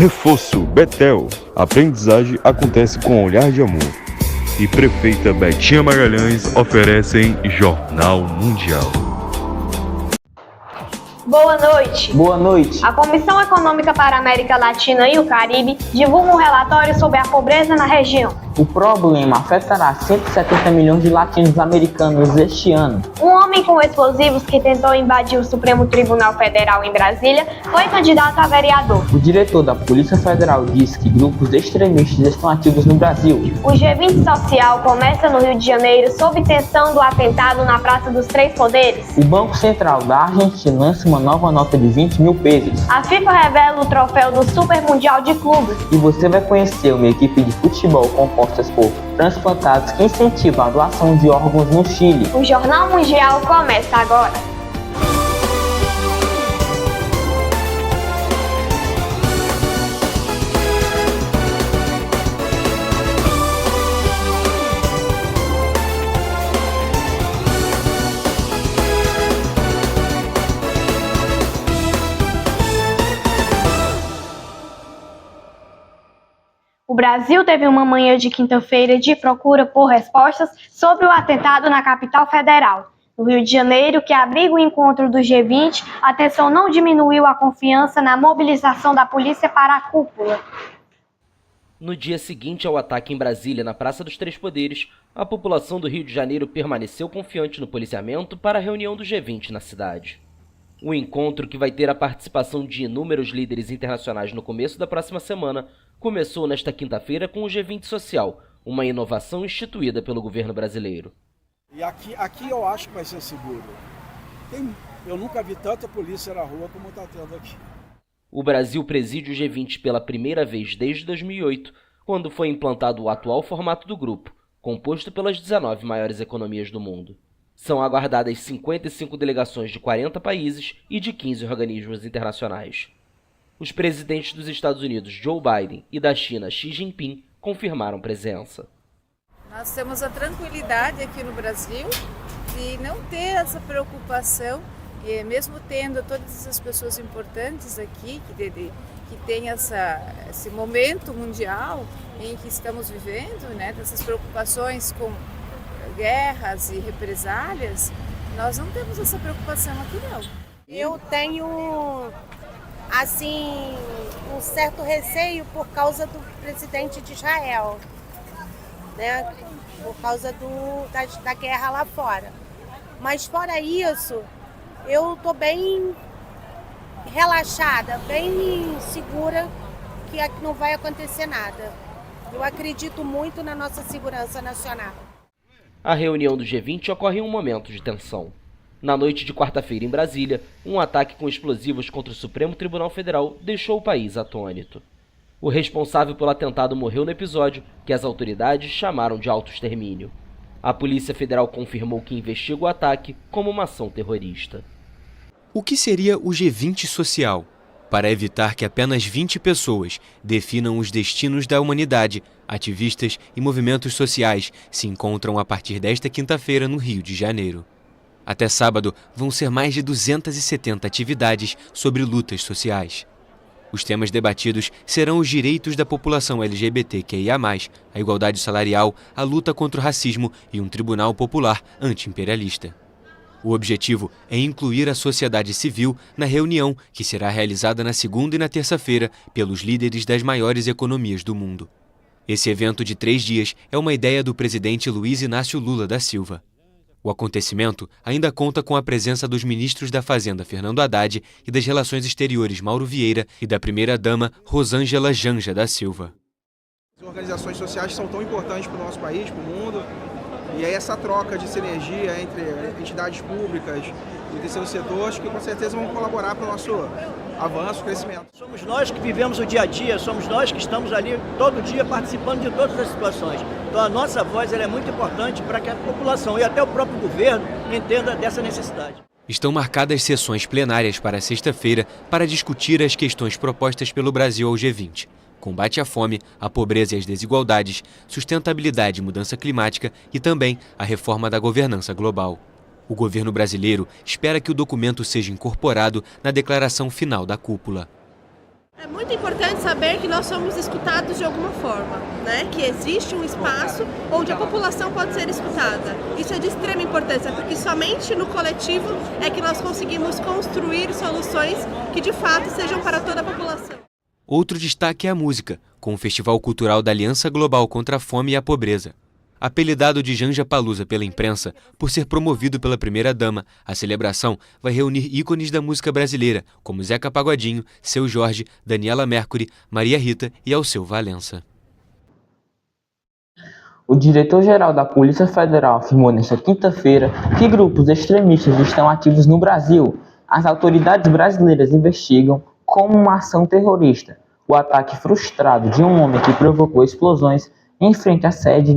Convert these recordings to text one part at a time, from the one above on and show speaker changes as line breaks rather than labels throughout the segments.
Reforço Betel. Aprendizagem acontece com olhar de amor. E Prefeita Betinha Magalhães oferecem Jornal Mundial.
Boa noite.
Boa noite.
A Comissão Econômica para a América Latina e o Caribe divulga um relatório sobre a pobreza na região.
O problema afetará 170 milhões de latinos-americanos este ano.
Um homem com explosivos que tentou invadir o Supremo Tribunal Federal em Brasília foi candidato a vereador.
O diretor da Polícia Federal disse que grupos extremistas estão ativos no Brasil.
O G20 social começa no Rio de Janeiro sob tensão do atentado na Praça dos Três Poderes.
O Banco Central da Argentina lança uma nova nota de 20 mil pesos.
A FIFA revela o troféu do Super Mundial de Clubes.
E você vai conhecer uma equipe de futebol composta por transplantados que incentiva a doação de órgãos no Chile.
O Jornal Mundial começa agora. O Brasil teve uma manhã de quinta-feira de procura por respostas sobre o atentado na capital federal. No Rio de Janeiro, que abriga o encontro do G20, a tensão não diminuiu a confiança na mobilização da polícia para a cúpula.
No dia seguinte ao ataque em Brasília, na Praça dos Três Poderes, a população do Rio de Janeiro permaneceu confiante no policiamento para a reunião do G20 na cidade. O encontro, que vai ter a participação de inúmeros líderes internacionais no começo da próxima semana, começou nesta quinta-feira com o G20 Social, uma inovação instituída pelo governo brasileiro.
E aqui eu acho que vai ser seguro. Eu nunca vi tanta polícia na rua como está tendo aqui.
O Brasil preside o G20 pela primeira vez desde 2008, quando foi implantado o atual formato do grupo, composto pelas 19 maiores economias do mundo. São aguardadas 55 delegações de 40 países e de 15 organismos internacionais. Os presidentes dos Estados Unidos, Joe Biden, e da China, Xi Jinping, confirmaram presença.
Nós temos a tranquilidade aqui no Brasil de não ter essa preocupação, mesmo tendo todas essas pessoas importantes aqui, que tem esse momento mundial em que estamos vivendo, né, dessas preocupações com guerras e represálias, nós não temos essa preocupação aqui não.
Eu tenho assim um certo receio por causa do presidente de Israel, né? Por causa da guerra lá fora. Mas fora isso, eu estou bem relaxada, bem segura que não vai acontecer nada. Eu acredito muito na nossa segurança nacional.
A reunião do G20 ocorre em um momento de tensão. Na noite de quarta-feira em Brasília, um ataque com explosivos contra o Supremo Tribunal Federal deixou o país atônito. O responsável pelo atentado morreu no episódio, que as autoridades chamaram de autoextermínio. A Polícia Federal confirmou que investiga o ataque como uma ação terrorista.
O que seria o G20 social? Para evitar que apenas 20 pessoas definam os destinos da humanidade, ativistas e movimentos sociais se encontram a partir desta quinta-feira no Rio de Janeiro. Até sábado, vão ser mais de 270 atividades sobre lutas sociais. Os temas debatidos serão os direitos da população LGBTQIA+, a igualdade salarial, a luta contra o racismo e um tribunal popular anti-imperialista. O objetivo é incluir a sociedade civil na reunião, que será realizada na segunda e na terça-feira pelos líderes das maiores economias do mundo. Esse evento de 3 dias é uma ideia do presidente Luiz Inácio Lula da Silva. O acontecimento ainda conta com a presença dos ministros da Fazenda Fernando Haddad e das Relações Exteriores Mauro Vieira e da primeira-dama Rosângela Janja da Silva.
As organizações sociais são tão importantes para o nosso país, para o mundo, e aí essa troca de sinergia entre entidades públicas e o terceiro setor, acho que com certeza vão colaborar para o nosso avanço, crescimento.
Somos nós que vivemos o dia a dia, somos nós que estamos ali todo dia participando de todas as situações. Então a nossa voz ela é muito importante para que a população e até o próprio governo entenda dessa necessidade.
Estão marcadas sessões plenárias para sexta-feira para discutir as questões propostas pelo Brasil ao G20. Combate à fome, à pobreza e às desigualdades, sustentabilidade e mudança climática e também a reforma da governança global. O governo brasileiro espera que o documento seja incorporado na declaração final da cúpula.
É muito importante saber que nós somos escutados de alguma forma, né? Que existe um espaço onde a população pode ser escutada. Isso é de extrema importância, porque somente no coletivo é que nós conseguimos construir soluções que de fato sejam para toda a população.
Outro destaque é a música, com o Festival Cultural da Aliança Global contra a Fome e a Pobreza. Apelidado de Janja Palusa pela imprensa por ser promovido pela primeira-dama, a celebração vai reunir ícones da música brasileira, como Zeca Pagodinho, Seu Jorge, Daniela Mercury, Maria Rita e Alceu Valença.
O diretor-geral da Polícia Federal afirmou nesta quinta-feira que grupos extremistas estão ativos no Brasil. As autoridades brasileiras investigam como uma ação terrorista o ataque frustrado de um homem que provocou explosões em frente à sede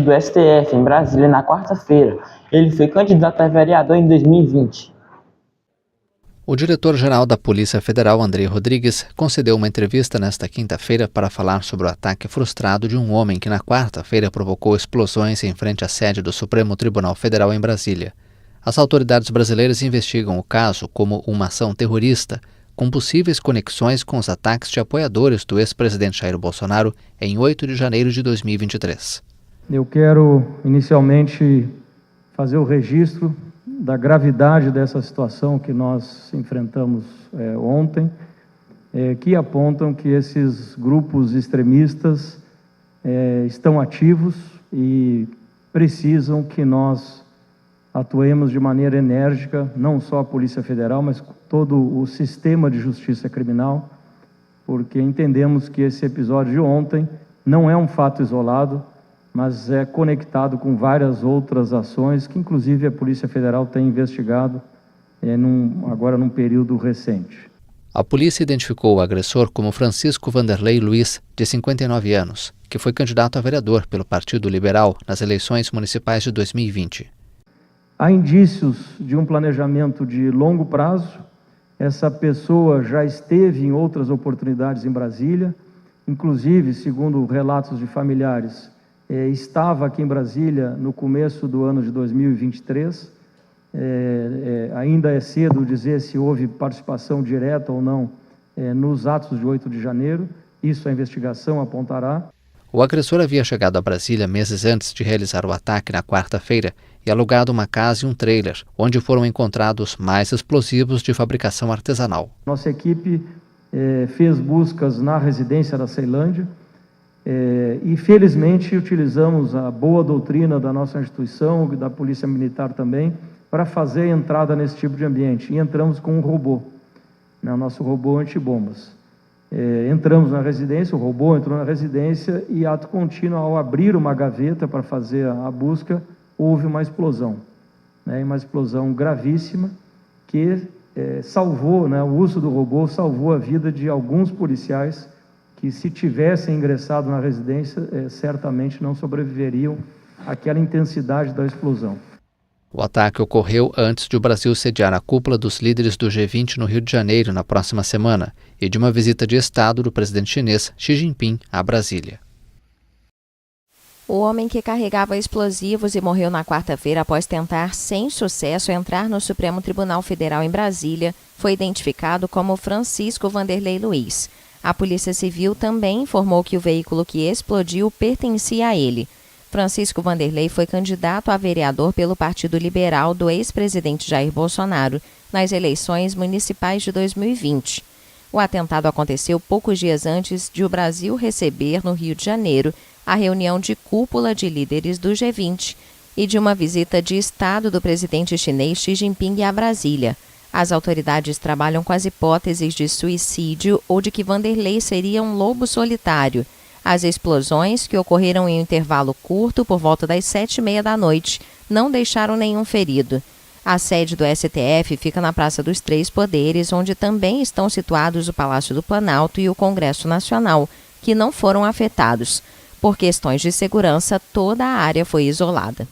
do STF em Brasília na quarta-feira. Ele foi candidato a vereador em 2020.
O diretor-geral da Polícia Federal, André Rodrigues, concedeu uma entrevista nesta quinta-feira para falar sobre o ataque frustrado de um homem que na quarta-feira provocou explosões em frente à sede do Supremo Tribunal Federal em Brasília. As autoridades brasileiras investigam o caso como uma ação terrorista, com possíveis conexões com os ataques de apoiadores do ex-presidente Jair Bolsonaro em 8 de janeiro de 2023.
Eu quero, inicialmente, fazer o registro da gravidade dessa situação que nós enfrentamos ontem, que apontam que esses grupos extremistas estão ativos e precisam que nós atuemos de maneira enérgica, não só a Polícia Federal, mas todo o sistema de justiça criminal, porque entendemos que esse episódio de ontem não é um fato isolado, mas é conectado com várias outras ações que, inclusive, a Polícia Federal tem investigado agora num período recente.
A polícia identificou o agressor como Francisco Vanderlei Luiz, de 59 anos, que foi candidato a vereador pelo Partido Liberal nas eleições municipais de 2020.
Há indícios de um planejamento de longo prazo. Essa pessoa já esteve em outras oportunidades em Brasília, inclusive, segundo relatos de familiares, estava aqui em Brasília no começo do ano de 2023. Ainda é cedo dizer se houve participação direta ou não nos atos de 8 de janeiro. Isso a investigação apontará.
O agressor havia chegado a Brasília meses antes de realizar o ataque na quarta-feira e alugado uma casa e um trailer, onde foram encontrados mais explosivos de fabricação artesanal.
Nossa equipe fez buscas na residência da Ceilândia e, felizmente, utilizamos a boa doutrina da nossa instituição, da Polícia Militar também, para fazer a entrada nesse tipo de ambiente. E entramos com um robô, o nosso robô antibombas. Entramos na residência, o robô entrou na residência e, ato contínuo, ao abrir uma gaveta para fazer a busca, houve uma explosão, uma explosão gravíssima que salvou, o uso do robô salvou a vida de alguns policiais que, se tivessem ingressado na residência, certamente não sobreviveriam àquela intensidade da explosão.
O ataque ocorreu antes de o Brasil sediar a cúpula dos líderes do G20 no Rio de Janeiro na próxima semana e de uma visita de Estado do presidente chinês Xi Jinping a Brasília.
O homem que carregava explosivos e morreu na quarta-feira após tentar, sem sucesso, entrar no Supremo Tribunal Federal em Brasília foi identificado como Francisco Vanderlei Luiz. A Polícia Civil também informou que o veículo que explodiu pertencia a ele. Francisco Vanderlei foi candidato a vereador pelo Partido Liberal do ex-presidente Jair Bolsonaro nas eleições municipais de 2020. O atentado aconteceu poucos dias antes de o Brasil receber, no Rio de Janeiro, a reunião de cúpula de líderes do G20 e de uma visita de Estado do presidente chinês Xi Jinping a Brasília. As autoridades trabalham com as hipóteses de suicídio ou de que Vanderlei seria um lobo solitário. As explosões, que ocorreram em um intervalo curto por volta das 7h30 da noite, não deixaram nenhum ferido. A sede do STF fica na Praça dos Três Poderes, onde também estão situados o Palácio do Planalto e o Congresso Nacional, que não foram afetados. Por questões de segurança, toda a área foi isolada.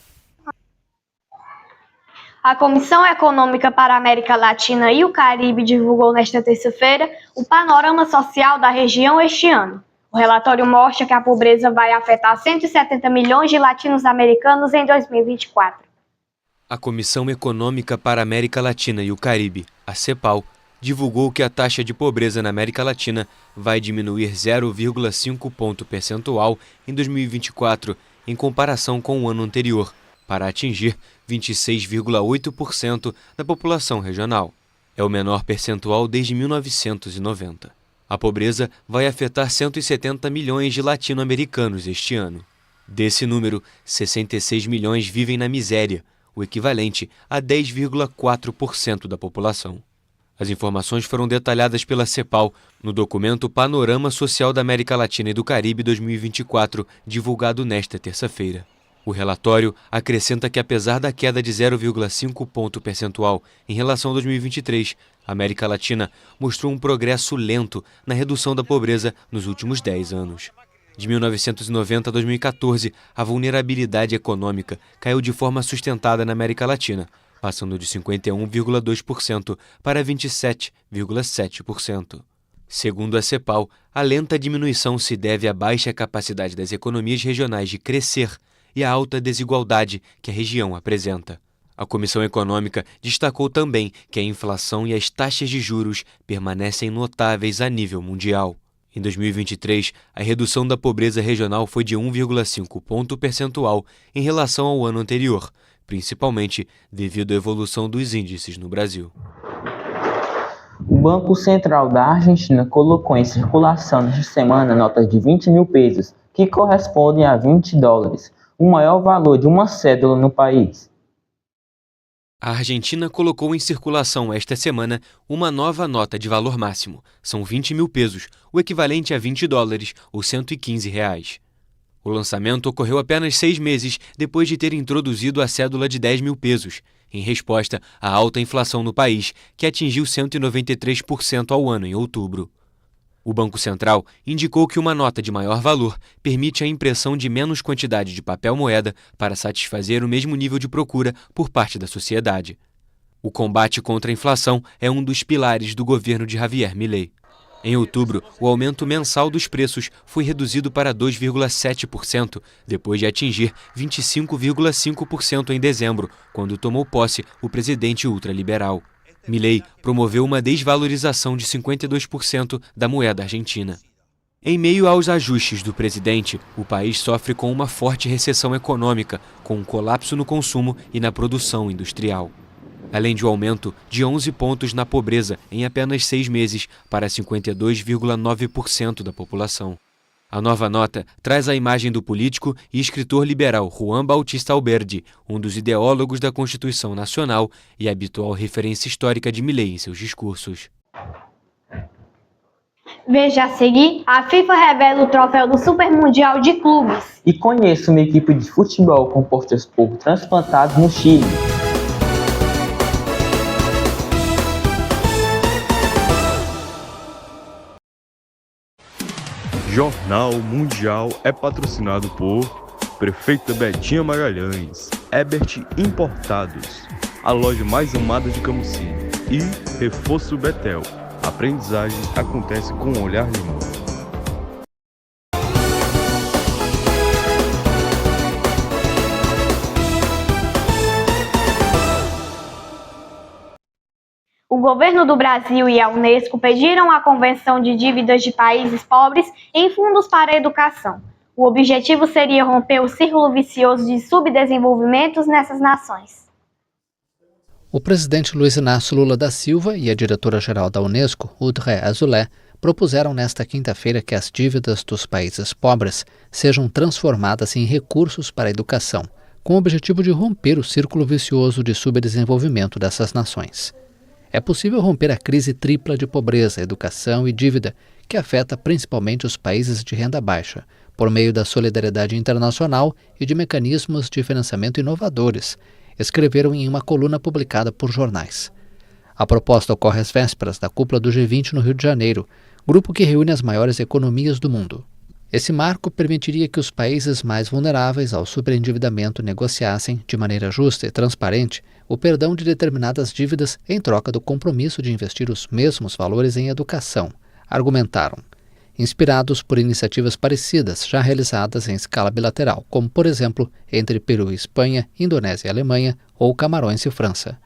A Comissão Econômica para a América Latina e o Caribe divulgou nesta terça-feira o panorama social da região este ano. O relatório mostra que a pobreza vai afetar 170 milhões de latinos-americanos em 2024.
A Comissão Econômica para a América Latina e o Caribe, a CEPAL, divulgou que a taxa de pobreza na América Latina vai diminuir 0,5 ponto percentual em 2024, em comparação com o ano anterior, para atingir 26,8% da população regional. É o menor percentual desde 1990. A pobreza vai afetar 170 milhões de latino-americanos este ano. Desse número, 66 milhões vivem na miséria, o equivalente a 10,4% da população. As informações foram detalhadas pela CEPAL no documento Panorama Social da América Latina e do Caribe 2024, divulgado nesta terça-feira. O relatório acrescenta que, apesar da queda de 0,5 ponto percentual em relação a 2023, a América Latina mostrou um progresso lento na redução da pobreza nos últimos 10 anos. De 1990 a 2014, a vulnerabilidade econômica caiu de forma sustentada na América Latina, passando de 51,2% para 27,7%. Segundo a CEPAL, a lenta diminuição se deve à baixa capacidade das economias regionais de crescer e à alta desigualdade que a região apresenta. A Comissão Econômica destacou também que a inflação e as taxas de juros permanecem notáveis a nível mundial. Em 2023, a redução da pobreza regional foi de 1,5 ponto percentual em relação ao ano anterior, principalmente devido à evolução dos índices no Brasil.
O Banco Central da Argentina colocou em circulação nesta semana notas de 20 mil pesos, que correspondem a 20 dólares, o maior valor de uma cédula no país.
A Argentina colocou em circulação esta semana uma nova nota de valor máximo. São 20 mil pesos, o equivalente a 20 dólares ou 115 reais. O lançamento ocorreu apenas 6 meses depois de ter introduzido a cédula de 10 mil pesos, em resposta à alta inflação no país, que atingiu 193% ao ano em outubro. O Banco Central indicou que uma nota de maior valor permite a impressão de menos quantidade de papel-moeda para satisfazer o mesmo nível de procura por parte da sociedade. O combate contra a inflação é um dos pilares do governo de Javier Milei. Em outubro, o aumento mensal dos preços foi reduzido para 2,7%, depois de atingir 25,5% em dezembro, quando tomou posse o presidente ultraliberal. Milei promoveu uma desvalorização de 52% da moeda argentina. Em meio aos ajustes do presidente, o país sofre com uma forte recessão econômica, com um colapso no consumo e na produção industrial. Além de um aumento de 11 pontos na pobreza em apenas 6 meses para 52,9% da população. A nova nota traz a imagem do político e escritor liberal Juan Bautista Alberdi, um dos ideólogos da Constituição Nacional e habitual referência histórica de Milei em seus discursos.
Veja a seguir, a FIFA revela o troféu do Super Mundial de Clubes.
E conheça uma equipe de futebol composta por transplantados no Chile.
Jornal Mundial é patrocinado por Prefeita Betinha Magalhães, Ebert Importados, a loja mais amada de Camusim, e Reforço Betel. A aprendizagem acontece com um olhar de amor.
O governo do Brasil e a Unesco pediram a conversão de dívidas de países pobres em fundos para a educação. O objetivo seria romper o círculo vicioso de subdesenvolvimento nessas nações.
O presidente Luiz Inácio Lula da Silva e a diretora-geral da Unesco, Audrey Azoulay, propuseram nesta quinta-feira que as dívidas dos países pobres sejam transformadas em recursos para a educação, com o objetivo de romper o círculo vicioso de subdesenvolvimento dessas nações. É possível romper a crise tripla de pobreza, educação e dívida, que afeta principalmente os países de renda baixa, por meio da solidariedade internacional e de mecanismos de financiamento inovadores, escreveram em uma coluna publicada por jornais. A proposta ocorre às vésperas da cúpula do G20 no Rio de Janeiro, grupo que reúne as maiores economias do mundo. Esse marco permitiria que os países mais vulneráveis ao superendividamento negociassem, de maneira justa e transparente, o perdão de determinadas dívidas em troca do compromisso de investir os mesmos valores em educação, argumentaram, inspirados por iniciativas parecidas já realizadas em escala bilateral, como, por exemplo, entre Peru e Espanha, Indonésia e Alemanha ou Camarões e França.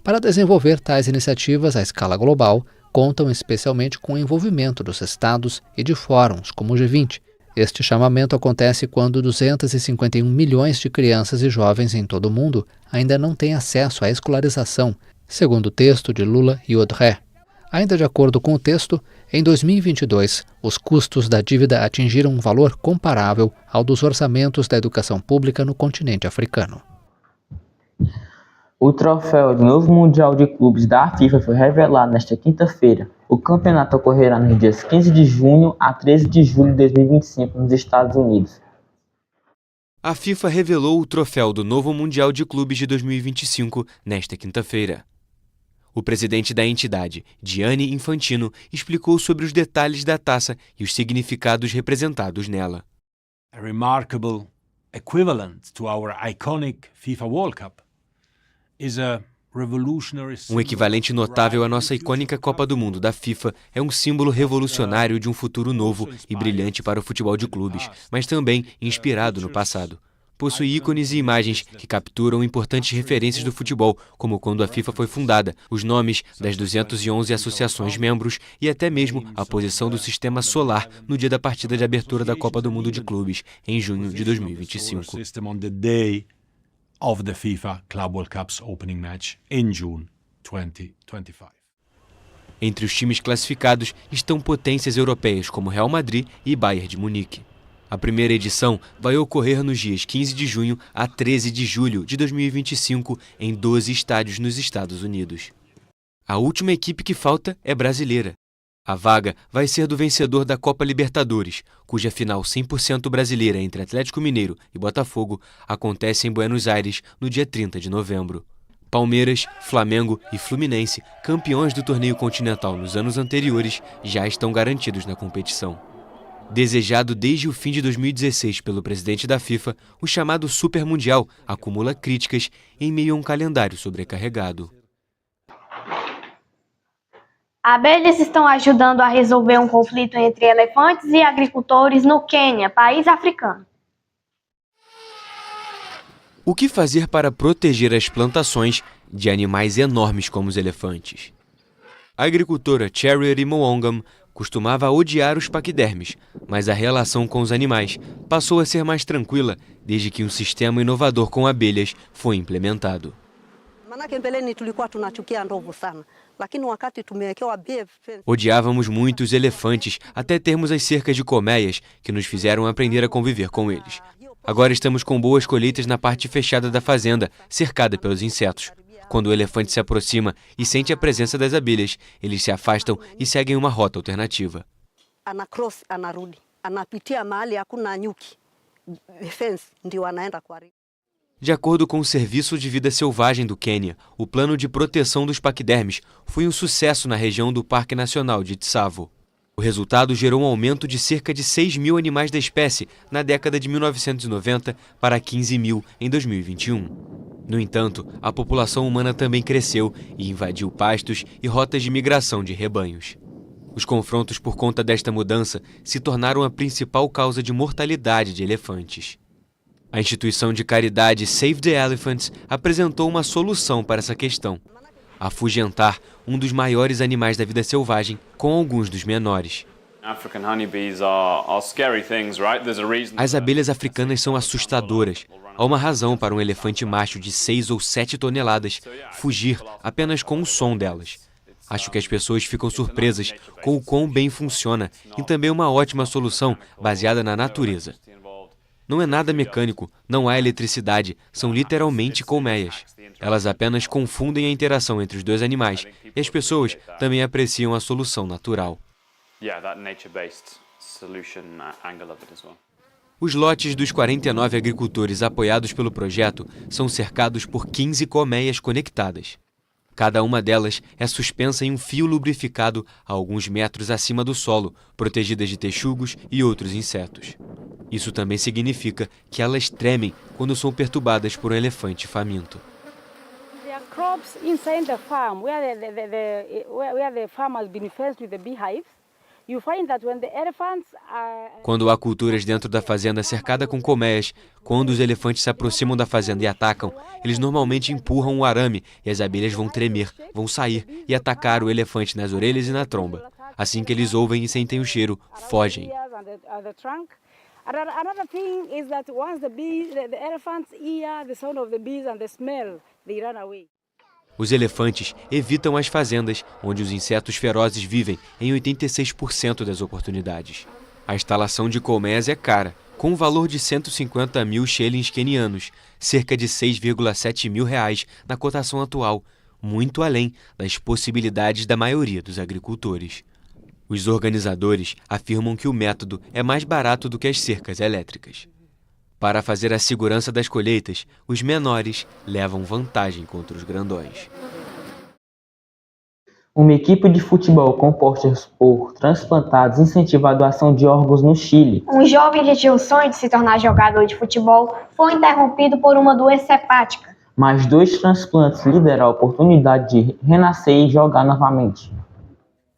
Para desenvolver tais iniciativas à escala global, contam especialmente com o envolvimento dos estados e de fóruns como o G20. Este chamamento acontece quando 251 milhões de crianças e jovens em todo o mundo ainda não têm acesso à escolarização, segundo o texto de Lula e Audrey. Ainda de acordo com o texto, em 2022, os custos da dívida atingiram um valor comparável ao dos orçamentos da educação pública no continente africano.
O troféu de novo Mundial de Clubes da FIFA foi revelado nesta quinta-feira. O campeonato ocorrerá nos dias 15 de junho a 13 de julho de 2025 nos Estados Unidos.
A FIFA revelou o troféu do novo Mundial de Clubes de 2025 nesta quinta-feira. O presidente da entidade, Gianni Infantino, explicou sobre os detalhes da taça e os significados representados nela.
A remarkable equivalent to our iconic FIFA World Cup.
Um equivalente notável à nossa icônica Copa do Mundo da FIFA é um símbolo revolucionário de um futuro novo e brilhante para o futebol de clubes, mas também inspirado no passado. Possui ícones e imagens que capturam importantes referências do futebol, como quando a FIFA foi fundada, os nomes das 211 associações membros e até mesmo a posição do sistema solar no dia da partida de abertura da Copa do Mundo de Clubes, em junho de 2025.
Of the FIFA Club World Cup's opening match in June 2025.
Entre os times classificados estão potências europeias como Real Madrid e Bayern de Munique. A primeira edição vai ocorrer nos dias 15 de junho a 13 de julho de 2025 em 12 estádios nos Estados Unidos. A última equipe que falta é brasileira. A vaga vai ser do vencedor da Copa Libertadores, cuja final 100% brasileira entre Atlético Mineiro e Botafogo acontece em Buenos Aires no dia 30 de novembro. Palmeiras, Flamengo e Fluminense, campeões do torneio continental nos anos anteriores, já estão garantidos na competição. Desejado desde o fim de 2016 pelo presidente da FIFA, o chamado Super Mundial acumula críticas em meio a um calendário sobrecarregado.
Abelhas estão ajudando a resolver um conflito entre elefantes e agricultores no Quênia, país africano.
O que fazer para proteger as plantações de animais enormes como os elefantes? A agricultora Charity Mwongam costumava odiar os paquidermes, mas a relação com os animais passou a ser mais tranquila desde que um sistema inovador com abelhas foi implementado. Odiávamos muito os elefantes até termos as cercas de colmeias que nos fizeram aprender a conviver com eles. Agora estamos com boas colheitas na parte fechada da fazenda, cercada pelos insetos. Quando o elefante se aproxima e sente a presença das abelhas, eles se afastam e seguem uma rota alternativa. De acordo com o Serviço de Vida Selvagem do Quênia, o plano de proteção dos paquidermes foi um sucesso na região do Parque Nacional de Tsavo. O resultado gerou um aumento de cerca de 6 mil animais da espécie na década de 1990 para 15 mil em 2021. No entanto, a população humana também cresceu e invadiu pastos e rotas de migração de rebanhos. Os confrontos por conta desta mudança se tornaram a principal causa de mortalidade de elefantes. A instituição de caridade Save the Elephants apresentou uma solução para essa questão: afugentar um dos maiores animais da vida selvagem com alguns dos menores. As abelhas africanas são assustadoras. Há uma razão para um elefante macho de 6 ou 7 toneladas fugir apenas com o som delas. Acho que as pessoas ficam surpresas com o quão bem funciona e também uma ótima solução baseada na natureza. Não é nada mecânico, não há eletricidade, são literalmente colmeias. Elas apenas confundem a interação entre os dois animais e as pessoas também apreciam a solução natural. Os lotes dos 49 agricultores apoiados pelo projeto são cercados por 15 colmeias conectadas. Cada uma delas é suspensa em um fio lubrificado a alguns metros acima do solo, protegidas de texugos e outros insetos. Isso também significa que elas tremem quando são perturbadas por um elefante faminto. Quando há culturas dentro da fazenda cercada com colmeias, quando os elefantes se aproximam da fazenda e atacam, eles normalmente empurram o arame e as abelhas vão tremer, vão sair e atacar o elefante nas orelhas e na tromba. Assim que eles ouvem e sentem o cheiro, fogem. Os elefantes evitam as fazendas, onde os insetos ferozes vivem em 86% das oportunidades. A instalação de colmeias é cara, com um valor de 150 mil shillings quenianos, cerca de 6,7 mil reais na cotação atual, muito além das possibilidades da maioria dos agricultores. Os organizadores afirmam que o método é mais barato do que as cercas elétricas. Para fazer a segurança das colheitas, os menores levam vantagem contra os grandões.
Uma equipe de futebol composta por transplantados incentiva a doação de órgãos no Chile.
Um jovem que tinha o sonho de se tornar jogador de futebol foi interrompido por uma doença hepática.
Mas 2 transplantes lhe deram a oportunidade de renascer e jogar novamente.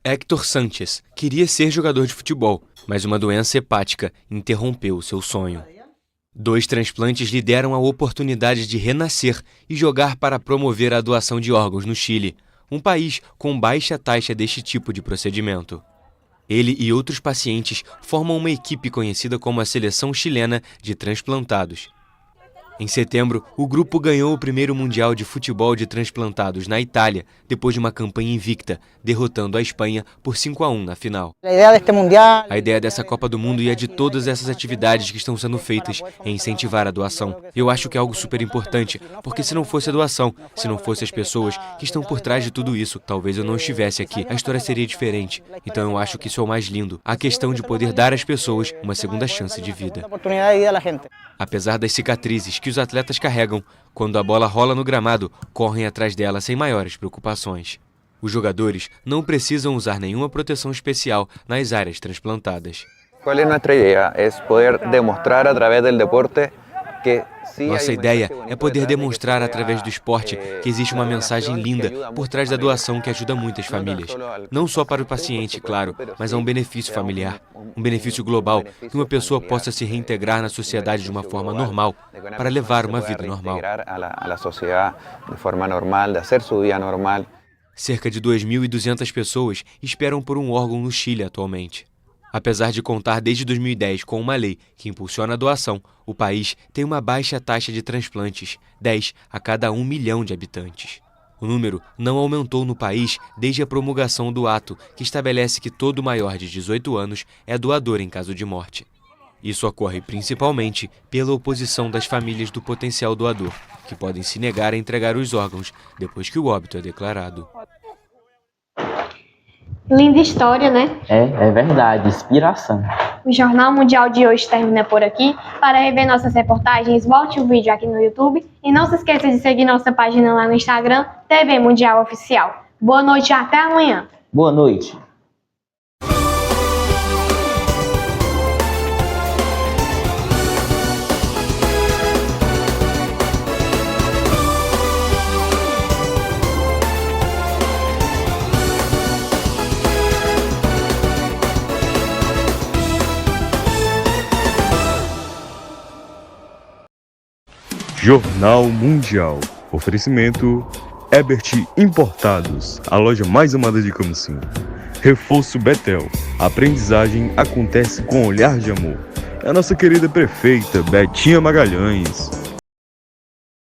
Héctor Sánchez queria ser jogador de futebol, mas uma doença hepática interrompeu seu sonho. 2 transplantes lhe deram a oportunidade de renascer e jogar para promover a doação de órgãos no Chile, um país com baixa taxa deste tipo de procedimento. Ele e outros pacientes formam uma equipe conhecida como a Seleção Chilena de Transplantados. Em setembro, o grupo ganhou o primeiro Mundial de Futebol de Transplantados na Itália, depois de uma campanha invicta, derrotando a Espanha por 5-1 na final. A ideia dessa Copa do Mundo e a de todas essas atividades que estão sendo feitas é incentivar a doação. Eu acho que é algo super importante, porque se não fosse a doação, se não fossem as pessoas que estão por trás de tudo isso, talvez eu não estivesse aqui, a história seria diferente. Então eu acho que isso é o mais lindo, a questão de poder dar às pessoas uma segunda chance de vida. Apesar das cicatrizes que os atletas carregam, quando a bola rola no gramado, correm atrás dela sem maiores preocupações. Os jogadores não precisam usar nenhuma proteção especial nas áreas transplantadas.
Qual é nossa ideia? É poder demonstrar através do deporte que
Nossa ideia é poder demonstrar através do esporte que existe uma mensagem linda por trás da doação que ajuda muitas famílias. Não só para o paciente, claro, mas é um benefício familiar, um benefício global, que uma pessoa possa se reintegrar na sociedade de uma forma normal, para levar uma vida normal. Cerca de 2.200 pessoas esperam por um órgão no Chile atualmente. Apesar de contar desde 2010 com uma lei que impulsiona a doação, o país tem uma baixa taxa de transplantes, 10 a cada 1 milhão de habitantes. O número não aumentou no país desde a promulgação do ato que estabelece que todo maior de 18 anos é doador em caso de morte. Isso ocorre principalmente pela oposição das famílias do potencial doador, que podem se negar a entregar os órgãos depois que o óbito é declarado.
Linda história, né?
É verdade, inspiração.
O Jornal Mundial de hoje termina por aqui. Para rever nossas reportagens, volte o vídeo aqui no YouTube e não se esqueça de seguir nossa página lá no Instagram, TV Mundial Oficial. Boa noite e até amanhã.
Boa noite.
Jornal Mundial. Oferecimento Ebert Importados, a loja mais amada de Camusim. Reforço Betel. A aprendizagem acontece com olhar de amor. É a nossa querida prefeita Betinha Magalhães.